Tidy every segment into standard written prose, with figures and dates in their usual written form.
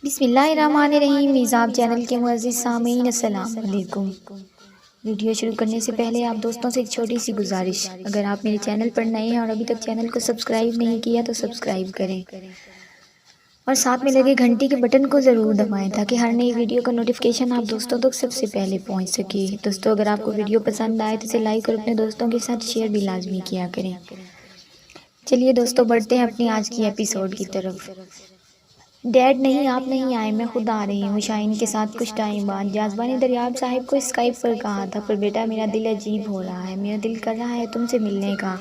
بسم اللہ الرحمن الرحیم۔ میزاب چینل کے معزز سامعین السلام علیکم۔ ویڈیو شروع کرنے سے پہلے آپ دوستوں سے ایک چھوٹی سی گزارش، اگر آپ میرے چینل پر نئے ہیں اور ابھی تک چینل کو سبسکرائب نہیں کیا تو سبسکرائب کریں اور ساتھ میں لگے گھنٹی کے بٹن کو ضرور دبائیں تاکہ ہر نئی ویڈیو کا نوٹیفیکیشن آپ دوستوں تک سب سے پہلے پہنچ سکے۔ دوستوں اگر آپ کو ویڈیو پسند آئے تو اسے لائک اور اپنے دوستوں کے ساتھ شیئر بھی لازمی کیا کریں۔ چلیے دوستوں بڑھتے ہیں اپنی آج کی ایپیسوڈ کی طرف۔ ڈیڈ نہیں، آپ نہیں آئے، میں خود آ رہی ہوں۔ شاہین کے ساتھ کچھ ٹائم بعد جاذبہ نے دریاب صاحب کو اسکائپ پر کہا تھا، پر بیٹا میرا دل عجیب ہو رہا ہے، میرا دل کر رہا ہے تم سے ملنے کا،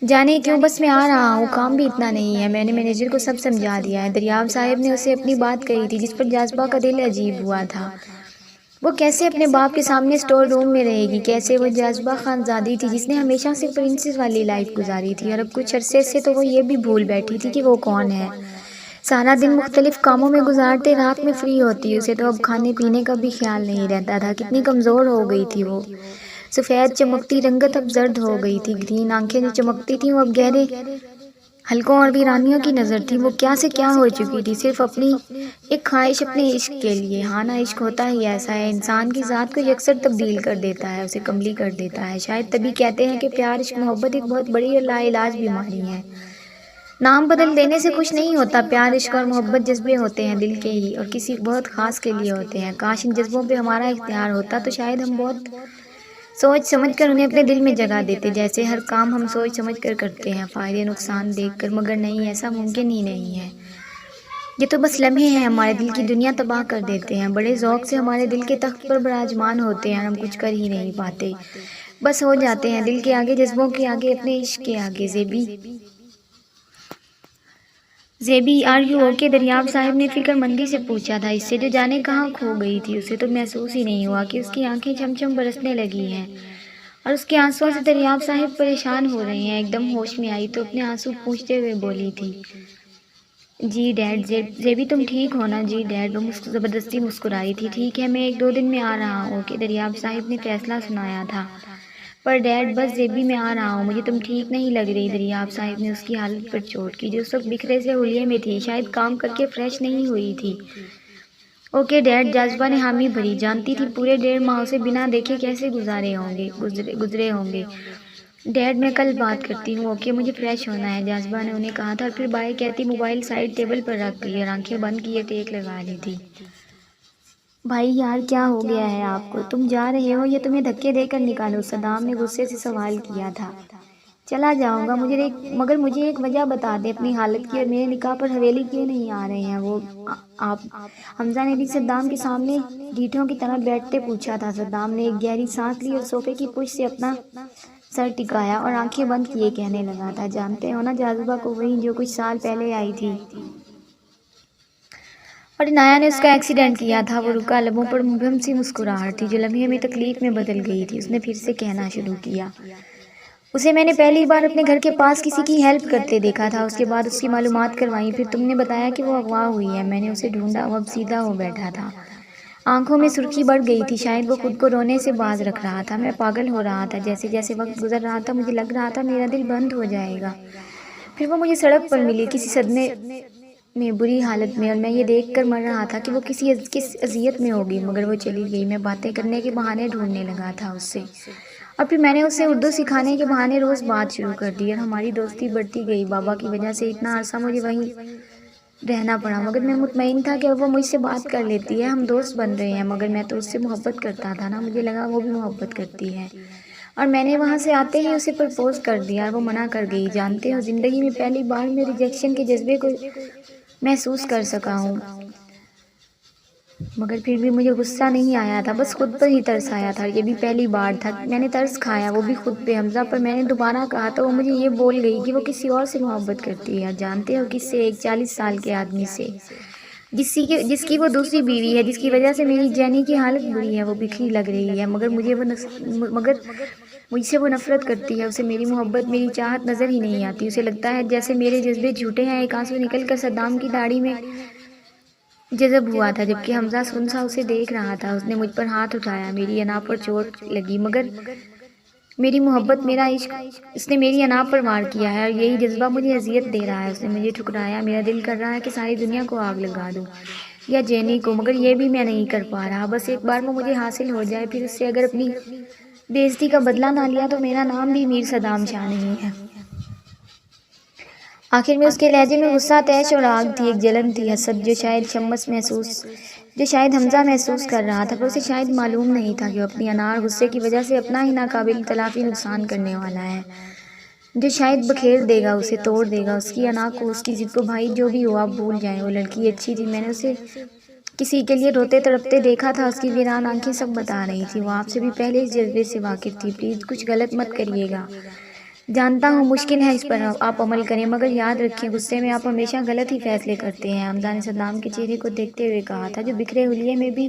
جانے کیوں، بس میں آ رہا ہوں، کام بھی اتنا نہیں ہے، میں نے مینیجر کو سب سمجھا دیا ہے۔ دریاب صاحب نے اسے اپنی بات کہی تھی جس پر جاذبہ کا دل عجیب ہوا تھا۔ وہ کیسے اپنے باپ کے سامنے اسٹور روم میں رہے گی، کیسے؟ وہ جاذبہ خانزادی تھی جس نے ہمیشہ سے پرنسس والی لائف گزاری تھی، اور اب کچھ عرصے سے تو وہ یہ بھی بھول بیٹھی تھی کہ وہ کون ہے۔ سارا دن مختلف کاموں میں گزارتے، رات میں فری ہوتی، اسے تو اب کھانے پینے کا بھی خیال نہیں رہتا تھا۔ کتنی کمزور ہو گئی تھی وہ۔ سفید چمکتی رنگت اب زرد ہو گئی تھی، گرین آنکھیں جو چمکتی تھیں وہ اب گہرے حلقوں اور ویرانیوں کی نظر تھی۔ وہ کیا سے کیا ہو چکی تھی، صرف اپنی ایک خواہش، اپنے عشق کے لیے۔ ہاں نا، عشق ہوتا ہی ایسا ہے، انسان کی ذات کو یکسر تبدیل کر دیتا ہے، اسے کملی کر دیتا ہے۔ شاید تبھی کہتے ہیں کہ پیار، عشق، محبت ایک بہت بڑی اور لا علاج بیماری ہے۔ نام بدل دینے سے کچھ نہیں ہوتا، پیار، عشق اور محبت جذبے ہوتے ہیں دل کے ہی، اور کسی بہت خاص کے لیے ہوتے ہیں۔ کاش ان جذبوں پہ ہمارا اختیار ہوتا تو شاید ہم بہت سوچ سمجھ کر انہیں اپنے دل میں جگہ دیتے، جیسے ہر کام ہم سوچ سمجھ کر کرتے ہیں، فائدے نقصان دیکھ کر۔ مگر نہیں، ایسا ممکن ہی نہیں ہے۔ یہ تو بس لمحے ہیں، ہمارے دل کی دنیا تباہ کر دیتے ہیں، بڑے ذوق سے ہمارے دل کے تخت پر براجمان ہوتے ہیں اور ہم کچھ کر ہی نہیں پاتے، بس ہو جاتے ہیں دل کے آگے، جذبوں کے آگے، اپنے عشق کے آگے۔ Zebi are you okay? Daryab صاحب نے فکر مندی سے پوچھا تھا۔ اس سے جو جانے کہاں کھو گئی تھی، اسے تو محسوس ہی نہیں ہوا کہ اس کی آنکھیں چھم چھم برسنے لگی ہیں اور اس کے آنسوؤں سے دریاب صاحب پریشان ہو رہے ہیں۔ ایک دم ہوش میں آئی تو اپنے آنسو پوچھتے ہوئے بولی تھی، جی ڈیڈ۔ زیبی تم ٹھیک ہو نا؟ جی ڈیڈ۔ وہ زبردستی مسکرائی تھی۔ ٹھیک ہے، میں ایک دو دن میں آ رہا ہوں، اوکے؟ دریاب صاحب نے فیصلہ سنایا تھا۔ پر ڈیڈ بس زیبی میں آ رہا ہوں، مجھے تم ٹھیک نہیں لگ رہی۔ دریاب صاحب نے اس کی حالت پر چوٹ کی، جو اس وقت بکھرے سے حلیے میں تھی، شاید کام کر کے فریش نہیں ہوئی تھی۔ اوکے ڈیڈ، جاذبہ نے حامی بھری، جانتی تھی پورے 1.5 ماہ اسے بنا دیکھے کیسے گزرے ہوں گے۔ ڈیڈ میں کل بات کرتی ہوں، اوکے؟ مجھے فریش ہونا ہے، جاذبہ نے انہیں کہا تھا، اور پھر بائے کہتی موبائل سائڈ ٹیبل پر رکھ لی اور آنکھیں بند کیے ٹیک لگا لی تھی۔ بھائی یار، کیا ہو گیا ہے آپ کو؟ تم جا رہے ہو یا تمہیں دھکے دے کر نکالوں؟ صدام نے غصے سے سوال کیا تھا۔ چلا جاؤں گا، مگر مجھے ایک وجہ بتا دے اپنی حالت کی، اور میرے نکاح پر حویلی کیوں نہیں آ رہے ہیں وہ آپ؟ حمزہ نے بھی صدام کے سامنے ڈھیٹوں کی طرح بیٹھتے پوچھا تھا۔ صدام نے ایک گہری سانس لی اور صوفے کی پشت سے اپنا سر ٹکایا اور آنکھیں بند کیے کہنے لگا تھا، جانتے ہو نا جاذبہ کو، وہی جو کچھ سال پہلے آئی تھی اور عنایہ نے اس کا ایکسیڈنٹ کیا تھا۔ وہ رکا، لبوں پر مبہم سی مسکراہٹ تھی جو لمحے میں تکلیف میں بدل گئی تھی۔ اس نے پھر سے کہنا شروع کیا، اسے میں نے پہلی بار اپنے گھر کے پاس کسی کی ہیلپ کرتے دیکھا تھا، اس کے بعد اس کی معلومات کروائیں، پھر تم نے بتایا کہ وہ اغوا ہوئی ہے، میں نے اسے ڈھونڈا، وہ اب سیدھا ہو بیٹھا تھا، آنکھوں میں سرخی بڑھ گئی تھی، شاید وہ خود کو رونے سے باز رکھ رہا تھا۔ میں پاگل ہو رہا تھا، جیسے جیسے وقت گزر رہا تھا مجھے لگ رہا تھا میرا دل بند ہو جائے گا۔ پھر وہ مجھے سڑک پر ملی، کسی صدمے میں، بری حالت میں، اور میں یہ دیکھ کر مر رہا تھا کہ وہ کس اذیت میں ہوگی، مگر وہ چلی گئی۔ میں باتیں کرنے کے بہانے ڈھونڈنے لگا تھا اس سے، اور پھر میں نے اسے اردو سکھانے کے بہانے روز بات شروع کر دی، اور ہماری دوستی بڑھتی گئی۔ بابا کی وجہ سے اتنا عرصہ مجھے وہیں رہنا پڑا، مگر میں مطمئن تھا کہ اب وہ مجھ سے بات کر لیتی ہے، ہم دوست بن رہے ہیں، مگر میں تو اس سے محبت کرتا تھا نا، مجھے لگا وہ بھی محبت کرتی ہے، اور میں نے وہاں سے آتے ہی اسے پرپوز کر دیا، اور وہ منع کر گئی۔ جانتے ہو، زندگی میں پہلی بار میں ریجیکشن کے جذبے کو محسوس کر سکا ہوں، مگر پھر بھی مجھے غصہ نہیں آیا تھا، بس خود پر ہی ترس آیا تھا، اور یہ بھی پہلی بار تھا میں نے ترس کھایا، وہ بھی خود پہ۔ حمزہ پر میں نے دوبارہ کہا تو وہ مجھے یہ بول گئی کہ وہ کسی اور سے محبت کرتی ہے، اور جانتے ہو کس سے؟ ایک 40 سال کے آدمی سے، جس کی وہ دوسری بیوی ہے، جس کی وجہ سے میری جینی کی حالت بری ہے، وہ بکھری لگ رہی ہے، مگر مجھ سے وہ نفرت کرتی ہے، اسے میری محبت، میری چاہت نظر ہی نہیں آتی، اسے لگتا ہے جیسے میرے جذبے جھوٹے ہیں۔ ایک آنسو نکل کر صدام کی داڑھی میں جذب ہوا تھا، جبکہ حمزہ سن سا اسے دیکھ رہا تھا۔ اس نے مجھ پر ہاتھ اٹھایا، میری انا پر چوٹ لگی، مگر میری محبت، میرا عشق، اس نے میری انا پر وار کیا ہے اور یہی جذبہ مجھے اذیت دے رہا ہے۔ اس نے مجھے ٹھکرایا، میرا دل کر رہا ہے کہ ساری دنیا کو آگ لگا دوں یا جینی کو، مگر یہ بھی میں نہیں کر پا رہا۔ بس ایک بار وہ مجھے حاصل ہو جائے، پھر اس سے اگر اپنی بے عزتی کا بدلہ نہ لیا تو میرا نام بھی میر صدام شاہ نہیں ہے۔ آخر میں اس کے لہجے میں غصہ، طیش اور آگ تھی، ایک جلن تھی، حسد، جو شاید حمزہ محسوس کر رہا تھا، پر اسے شاید معلوم نہیں تھا کہ وہ اپنی انا اور غصے کی وجہ سے اپنا ہی ناقابل تلافی نقصان کرنے والا ہے، جو شاید بکھیر دے گا، اسے توڑ دے گا، اس کی انا کو، اس کی ضد کو۔ بھائی جو بھی ہو، آپ بھول جائیں، وہ لڑکی اچھی تھی، میں نے اسے کسی کے لیے روتے تڑپتے دیکھا تھا، اس کی ویران آنکھیں سب بتا رہی تھی، وہ آپ سے بھی پہلے اس جذبے سے واقف تھی۔ پلیز کچھ غلط مت کریے گا، جانتا ہوں مشکل ہے، اس پر آپ عمل کریں، مگر یاد رکھیں غصے میں آپ ہمیشہ غلط ہی فیصلے کرتے ہیں۔ حمزہ نے صدام کے چہرے کو دیکھتے ہوئے کہا تھا، جو بکھرے حلیے میں بھی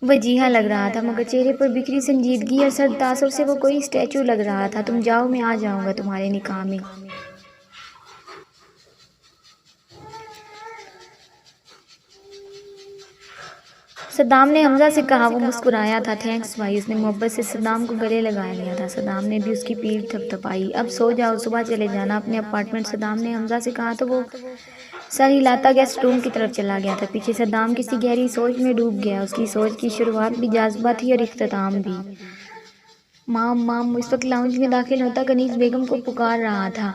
وجیحہ لگ رہا تھا، مگر چہرے پر بکھری سنجیدگی اور سرد تاثر سے وہ کوئی اسٹیچو لگ رہا تھا۔ تم جاؤ، میں آ جاؤں گا تمہارے نکاح میں۔ صدام نے حمزہ سے کہا۔ وہ مسکرایا تھا۔ تھینکس بھائی۔ اس نے محبت سے صدام کو گلے لگا لیا تھا۔ صدام نے بھی اس کی پیٹھ تھپ تھپائی۔ اب سو جاؤ، صبح چلے جانا اپنے اپارٹمنٹ۔ صدام نے حمزہ سے کہا تو وہ سر ہلاتا گیسٹ روم کی طرف چلا گیا تھا۔ پیچھے صدام کسی گہری سوچ میں ڈوب گیا۔ اس کی سوچ کی شروعات بھی جاذبہ تھی اور اختتام بھی۔ مام اس وقت لاؤنج میں داخل ہوتا کنیز بیگم کو پکار رہا تھا،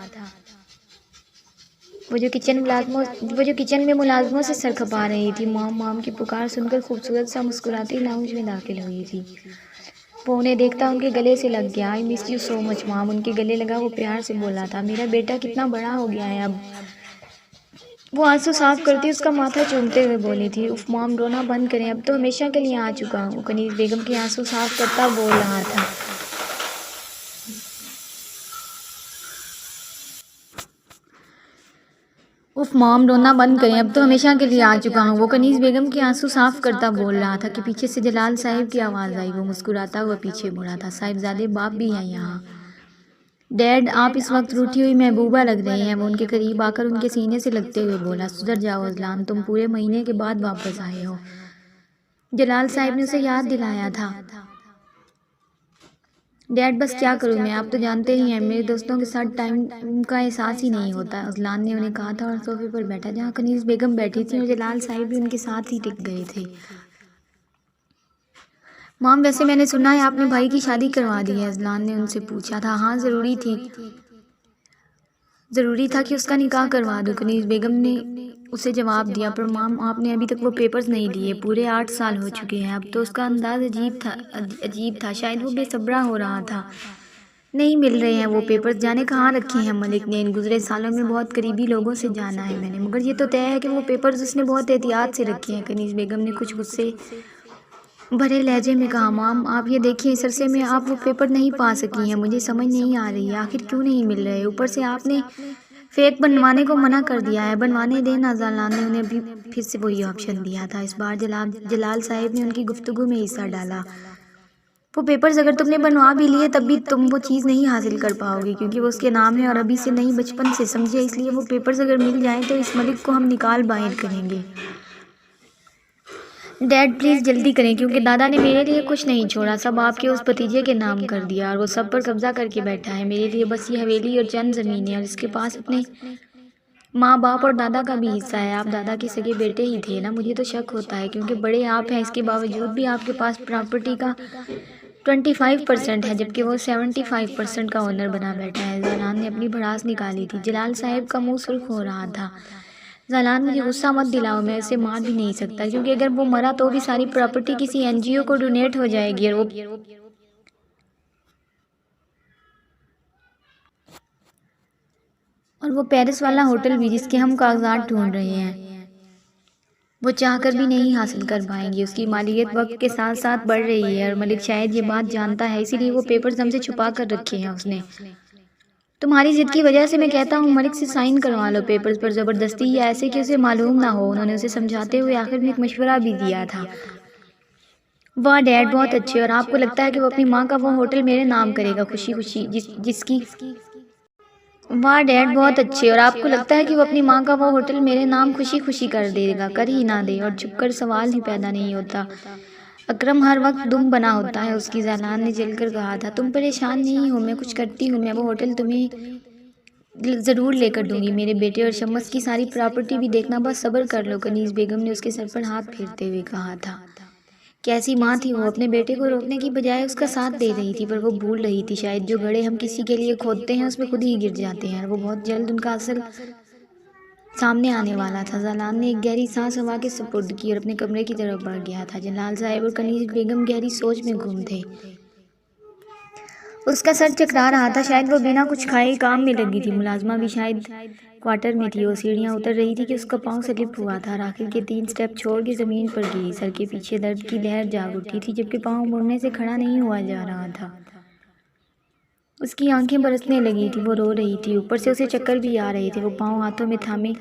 وہ جو کچن میں ملازموں سے سر کھپا رہی تھی۔ مام کی پکار سن کر خوبصورت سا مسکراتی لاؤنج میں داخل ہوئی تھی۔ وہ انہیں دیکھتا ان کے گلے سے لگ گیا۔ آئی مس یو سو مچ مام۔ ان کے گلے لگا، وہ پیار سے بولا تھا، میرا بیٹا کتنا بڑا ہو گیا ہے اب۔ وہ آنسو صاف کرتی اس کا ماتھا چومتے ہوئے بولی تھی، اف مام رونا بند کریں، اب تو ہمیشہ کے لیے آ چکا ہوں۔ کنیز بیگم کے آنسو صاف کرتا بول رہا تھا، اف مام رونا بند کریں، اب تو ہمیشہ کے لیے آ چکا ہوں۔ وہ کنیز بیگم کے آنسو صاف کرتا بول رہا تھا کہ پیچھے سے جلال صاحب کی آواز آئی۔ وہ مسکراتا ہوا پیچھے مڑا تھا، صاحبزادے باپ بھی ہیں یہاں۔ ڈیڈ آپ اس وقت روٹھی ہوئی محبوبہ لگ رہے ہیں۔ وہ ان کے قریب آ کر ان کے سینے سے لگتے ہوئے بولا، سدھر جاؤ اذلان، تم پورے مہینے کے بعد واپس آئے ہو۔ جلال صاحب نے اسے یاد دلایا تھا۔ ڈیڈ بس کیا کروں میں، آپ تو جانتے ہی ہیں میرے دوستوں کے ساتھ ٹائم کا احساس ہی نہیں ہوتا، اذلان نے انہیں کہا تھا اور صوفے پر بیٹھا جہاں کنیز بیگم بیٹھی تھی اور جلال صاحب بھی ان کے ساتھ ہی ٹک گئے تھے۔ مام ویسے میں نے سنا ہے آپ نے بھائی کی شادی کروا دی ہے، اذلان نے ان سے پوچھا تھا۔ ہاں ضروری تھا کہ اس کا نکاح کروا دوں، کنیز بیگم نے اسے جواب دیا، پر مام آپ نے ابھی تک وہ پیپرز نہیں دیے، پورے 8 سال ہو چکے ہیں اب تو۔ اس کا انداز عجیب تھا، شاید وہ بے صبرا ہو رہا تھا۔ نہیں مل رہے ہیں وہ پیپرز، جانے کہاں رکھے ہیں ملک نے، ان گزرے سالوں میں بہت قریبی لوگوں سے جانا ہے میں نے، مگر یہ تو طے ہے کہ وہ پیپرز اس نے بہت احتیاط سے رکھے ہیں۔ کنیز بیگم نے کچھ غصے بھرے لہجے میں کہا، مام آپ یہ دیکھیں، اس عرصے میں آپ وہ پیپر نہیں پا سکی ہیں، مجھے سمجھ نہیں آ رہی ہے آخر کیوں نہیں مل رہے، اوپر سے آپ نے فیک بنوانے کو منع کر دیا ہے۔ بنوانے دیں نا، اذلان نے انہیں بھی پھر سے وہی آپشن دیا تھا۔ اس بار جلال صاحب نے ان کی گفتگو میں حصہ ڈالا، وہ پیپرز اگر تم نے بنوا بھی لیے تب بھی تم وہ چیز نہیں حاصل کر پاؤ گی، کیونکہ وہ اس کے نام ہے اور ابھی سے نہیں بچپن سے، سمجھے، اس لیے وہ پیپرز اگر مل جائیں تو اس ملک کو ہم نکال باہر کریں گے۔ ڈیڈ پلیز جلدی کریں، کیونکہ دادا نے میرے لیے کچھ نہیں چھوڑا، سب آپ کے اس بھتیجے کے نام کر دیا اور وہ سب پر قبضہ کر کے بیٹھا ہے، میرے لیے بس یہ حویلی اور چند زمینیں، اور اس کے پاس اپنے ماں باپ اور دادا کا بھی حصہ ہے۔ آپ دادا کے سگے بیٹے ہی تھے نا، مجھے تو شک ہوتا ہے کیونکہ بڑے آپ ہیں، اس کے باوجود بھی آپ کے پاس پراپرٹی کا 25% ہے، جبکہ وہ 75% کا اونر بنا بیٹھا ہے۔ اذلان نے اپنی بھڑاس نکالی تھی۔ جلال صاحب کا منہ سرخ ہو رہا تھا۔ اذلان مجھے غصہ مت دلاؤ، میں اسے مار بھی نہیں سکتا، کیونکہ اگر وہ مرا تو بھی ساری پراپرٹی کسی NGO کو ڈونیٹ ہو جائے گی، اور وہ پیرس والا ہوٹل بھی جس کے ہم کاغذات ڈھونڈ رہے ہیں وہ چاہ کر بھی نہیں حاصل کر پائیں گے، اس کی مالیت وقت کے ساتھ ساتھ بڑھ رہی ہے اور ملک شاید یہ بات جانتا ہے، اسی لیے وہ پیپرز ہم سے چھپا کر رکھے ہیں اس نے۔ تمہاری ضد کی وجہ سے میں کہتا ہوں ملک سے سائن کروا لو پیپرز پر زبردستی، یا ایسے کہ اسے معلوم نہ ہو۔ انہوں نے اسے سمجھاتے ہوئے آخر میں ایک مشورہ بھی دیا تھا۔ واہ ڈیڈ بہت اچھے، اور آپ کو لگتا ہے کہ وہ اپنی ماں کا وہ ہوٹل میرے نام کرے گا خوشی خوشی، جس کی واہ ڈیڈ بہت اچھے، اور آپ کو لگتا ہے کہ وہ اپنی ماں کا وہ ہوٹل میرے نام خوشی خوشی کر دے گا، کر ہی نہ دے، اور چھپ کر سوال ہی پیدا نہیں ہوتا۔ اکرم ہر وقت دم بنا ہوتا ہے، اس کی زالان نے جل کر کہا تھا۔ تم پریشان نہیں ہو، میں کچھ کرتی ہوں، میں وہ ہوٹل تمہیں ضرور لے کر دوں گی، میرے بیٹے اور شمس کی ساری پراپرٹی بھی دیکھنا، بس صبر کر لو، کنیز بیگم نے اس کے سر پر ہاتھ پھیرتے ہوئے کہا تھا۔ کیسی ماں تھی وہ، اپنے بیٹے کو روکنے کی بجائے اس کا ساتھ دے رہی تھی، پر وہ بھول رہی تھی شاید جو گڑھے ہم کسی کے لیے کھودتے ہیں اس میں خود ہی گر جاتے ہیں، اور وہ بہت جلد ان کا اصل سامنے آنے والا تھا۔ زالان نے ایک گہری سانس ہوا کے سپرد کی اور اپنے کمرے کی طرف بڑھ گیا تھا۔ جلال صاحب اور کنیز بیگم گہری سوچ میں گم تھے۔ اس کا سر چکرا رہا تھا، شاید وہ بنا کچھ کھائے کام میں لگی تھی۔ ملازمہ بھی شاید کوارٹر میں تھی، وہ سیڑھیاں اتر رہی تھی کہ اس کا پاؤں سلپ ہوا تھا اور آخر کے 3 سٹیپ چھوڑ کے زمین پر گری۔ سر کے پیچھے درد کی لہر جاگ اٹھی تھی، جبکہ پاؤں مڑنے سے کھڑا نہیں ہوا جا رہا تھا۔ اس کی آنکھیں برسنے لگی تھی، وہ رو رہی تھی، اوپر سے اسے چکر بھی آ رہے تھے۔ وہ پاؤں ہاتھوں میں تھامے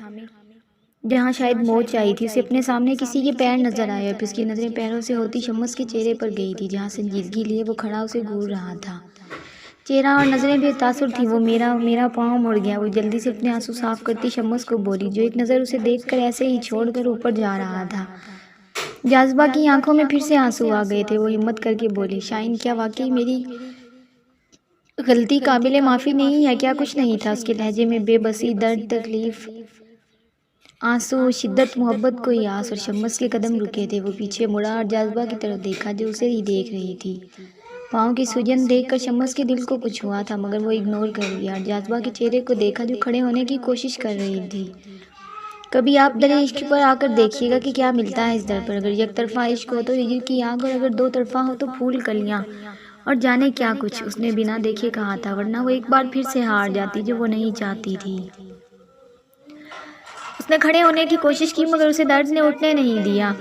جہاں شاید موچ آئی تھی، اسے اپنے سامنے کسی کے پیر نظر آئے اور پھر اس کی نظریں پیروں سے ہوتی شمس کے چہرے پر گئی تھی، جہاں سنجیدگی لیے وہ کھڑا اسے گھور رہا تھا۔ چہرہ اور نظریں بے تاثر تھیں۔ وہ میرا پاؤں مڑ گیا، وہ جلدی سے اپنے آنسو صاف کرتی شمس کو بولی، جو ایک نظر اسے دیکھ کر ایسے ہی چھوڑ کر اوپر جا رہا تھا۔ جاذبہ کی آنکھوں میں پھر سے آنسو آ گئے تھے۔ وہ ہمت کر کے بولی، شائن کیا واقعی میری غلطی قابل معافی نہیں ہے کیا؟ کچھ نہیں تھا، اس کے لہجے میں بے بسی، درد، تکلیف، آنسو، شدت، محبت، کوئی آس۔ اور شمس کے قدم رکے تھے۔ وہ پیچھے مڑا اور جاذبہ کی طرف دیکھا جو اسے ہی دیکھ رہی تھی۔ پاؤں کی سوجن دیکھ کر شمس کے دل کو کچھ ہوا تھا، مگر وہ اگنور کر دیا اور جاذبہ کے چہرے کو دیکھا جو کھڑے ہونے کی کوشش کر رہی تھی۔ کبھی آپ در عشق پر آ کر دیکھیے گا کہ کیا ملتا ہے اس در پر۔ اگر یک طرفہ عشق ہو تو ہجر کی آگ، اور اگر دو طرفہ ہو تو پھول کلیاں اور جانے کیا کچھ۔ اس نے بنا دیکھے کہا تھا، ورنہ وہ ایک بار پھر سے ہار جاتی جو وہ نہیں چاہتی تھی۔ اس نے کھڑے ہونے کی کوشش کی، مگر اسے درد نے اٹھنے نہیں دیا۔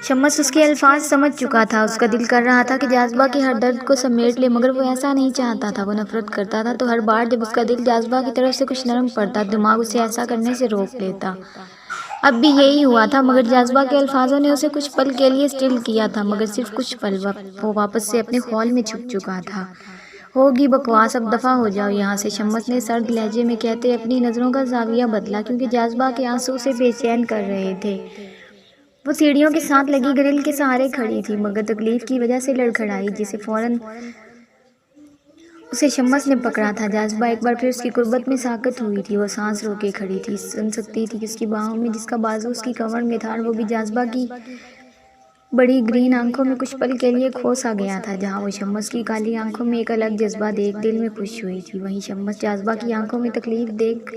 شمس اس کے الفاظ سمجھ چکا تھا۔ اس کا دل کر رہا تھا کہ جاذبہ کے ہر درد کو سمیٹ لے، مگر وہ ایسا نہیں چاہتا تھا۔ وہ نفرت کرتا تھا، تو ہر بار جب اس کا دل جاذبہ کی طرف سے کچھ نرم پڑتا، دماغ اسے ایسا کرنے سے روک لیتا۔ اب بھی یہی ہوا تھا، مگر جاذبہ کے الفاظوں نے اسے کچھ پل کے لیے سٹل کیا تھا، مگر صرف کچھ پل۔ وہ واپس سے اپنے خول میں چھپ چکا تھا۔ ہوگی بکواس، اب دفع ہو جاؤ یہاں سے، شمس نے سرد لہجے میں کہتے اپنی نظروں کا زاویہ بدلا، کیونکہ جاذبہ کے آنسو اسے بے چین کر رہے تھے۔ وہ سیڑھیوں کے ساتھ لگی گرل کے سہارے کھڑی تھی، مگر تکلیف کی وجہ سے لڑکھڑائی، جسے فوراً اسے شمس نے پکڑا تھا۔ جاذبہ ایک بار پھر اس کی قربت میں ساکت ہوئی تھی۔ وہ سانس روکے کھڑی تھی، سن سکتی تھی کہ اس کی باہوں میں جس کا بازو اس کی کمر میں تھا، اور وہ بھی جاذبہ کی بڑی گرین آنکھوں میں کچھ پل کے لیے کھو سا گیا تھا۔ جہاں وہ شمس کی کالی آنکھوں میں ایک الگ جذبہ دیکھ دل میں خوش ہوئی تھی، وہیں شمس جاذبہ کی آنکھوں میں تکلیف دیکھ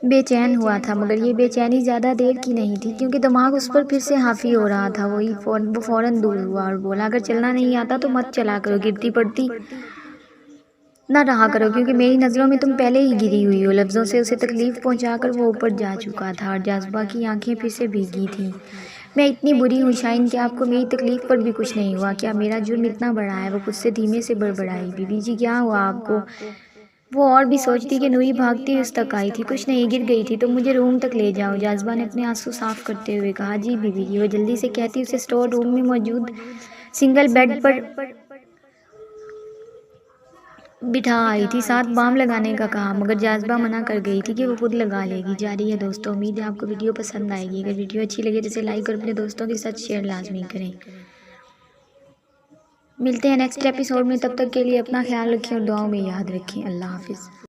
بے چین ہوا تھا، مگر یہ بے چینی زیادہ دیر کی نہیں تھی، کیونکہ دماغ اس پر پھر سے حاوی ہو رہا تھا۔ وہ فوراً دور ہوا اور بولا، اگر چلنا نہیں آتا تو مت چلا کرو، گرتی پڑتی نہ رہا کرو، کیونکہ میری نظروں میں تم پہلے ہی گری ہوئی ہو۔ لفظوں سے اسے تکلیف پہنچا کر وہ اوپر جا چکا تھا، اور جاذبہ کی آنکھیں پھر سے بھیگی تھیں۔ میں اتنی بری ہوں شائن کہ آپ کو میری تکلیف پر بھی کچھ نہیں ہوا کیا؟ میرا جرم اتنا بڑا ہے؟ وہ خود سے دھیمے سے بڑبڑائی، بیوی جی کیا ہوا آپ کو؟ وہ اور بھی سوچتی کہ نوری بھاگتی ہوئی اس تک آئی تھی۔ کچھ نہیں، گر گئی تھی، تم مجھے روم تک لے جاؤ، جاذبہ نے اپنے آنسو صاف کرتے ہوئے کہا۔ جی بیوی جی، وہ جلدی سے کہتی اسے اسٹور روم میں موجود سنگل بیڈ پر بٹھا آئی تھی، ساتھ بام لگانے کا کہا، مگر جاذبہ منع کر گئی تھی کہ وہ خود لگا لے گی۔ جاری ہے دوستوں، امید ہے آپ کو ویڈیو پسند آئے گی۔ اگر ویڈیو اچھی لگے تو اسے لائک اور اپنے دوستوں کے ساتھ شیئر لازمی کریں۔ ملتے ہیں نیکسٹ ایپیسوڈ میں، تب تک کے لیے اپنا خیال رکھیں اور دعاؤں میں یاد رکھیں۔ اللہ حافظ۔